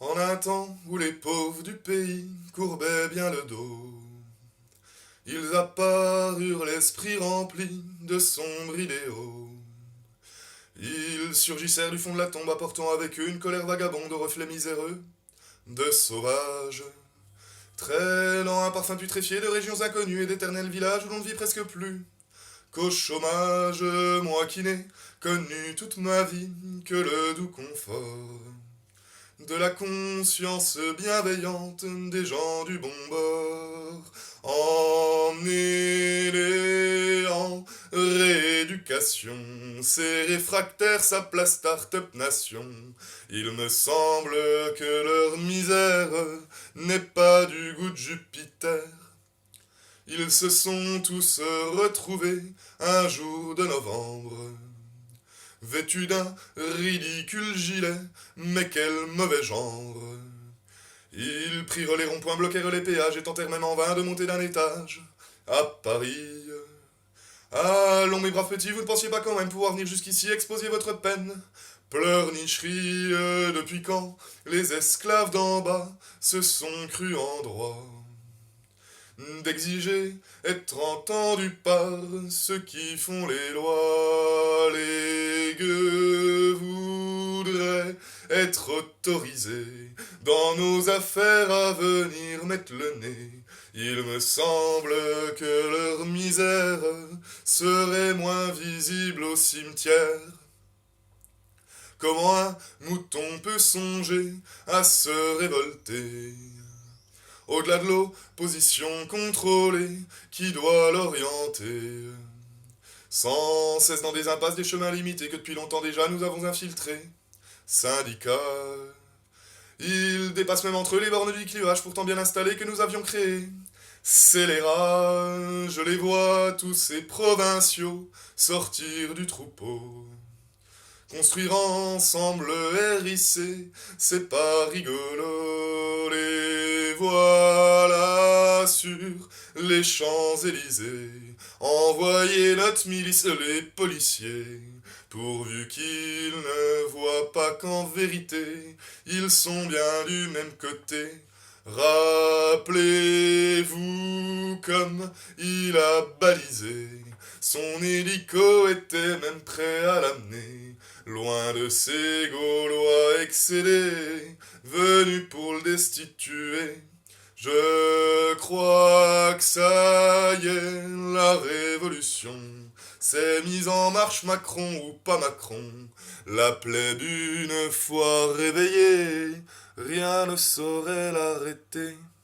En un temps où les pauvres du pays courbaient bien le dos, ils apparurent l'esprit rempli de sombres idéaux. Ils surgissèrent du fond de la tombe apportant avec eux une colère vagabonde aux reflets miséreux de sauvages, traînant un parfum putréfié de régions inconnues et d'éternels villages où l'on ne vit presque plus. Qu'au chômage, moi qui n'ai connu toute ma vie que le doux confort de la conscience bienveillante des gens du bon bord. Emmenez-les en rééducation, ces réfractaires s'appellent start-up nation. Il me semble que leur misère n'est pas du goût de Jupiter. Ils se sont tous retrouvés un jour de novembre, vêtus d'un ridicule gilet, mais quel mauvais genre. Ils prirent les ronds-points, bloquèrent les péages et tentèrent même en vain de monter d'un étage à Paris. Allons mes braves petits, vous ne pensiez pas quand même pouvoir venir jusqu'ici exposer votre peine? Pleurnicherie, depuis quand les esclaves d'en bas se sont crus en droit d'exiger être entendus par ceux qui font les lois. Les gueux voudraient être autorisés dans nos affaires à venir mettre le nez. Il me semble que leur misère serait moins visible au cimetière. Comment un mouton peut songer à se révolter au-delà de l'opposition contrôlée qui doit l'orienter, sans cesse dans des impasses, des chemins limités que depuis longtemps déjà nous avons infiltrés. Syndicats, ils dépassent même entre eux les bornes du clivage pourtant bien installées que nous avions créées. Scélérats, je les vois tous ces provinciaux sortir du troupeau. Construire ensemble hérisser, c'est pas rigolo. Les voilà sur les Champs-Élysées. Envoyer notre milice, les policiers, pourvu qu'ils ne voient pas qu'en vérité, ils sont bien du même côté. Rappelez-vous comme il a balisé. Son hélico était même prêt à l'amener, loin de ces Gaulois excédés, venus pour le destituer. Je crois que ça y est, la révolution s'est mise en marche, Macron ou pas Macron. La plèbe une fois réveillée, rien ne saurait l'arrêter.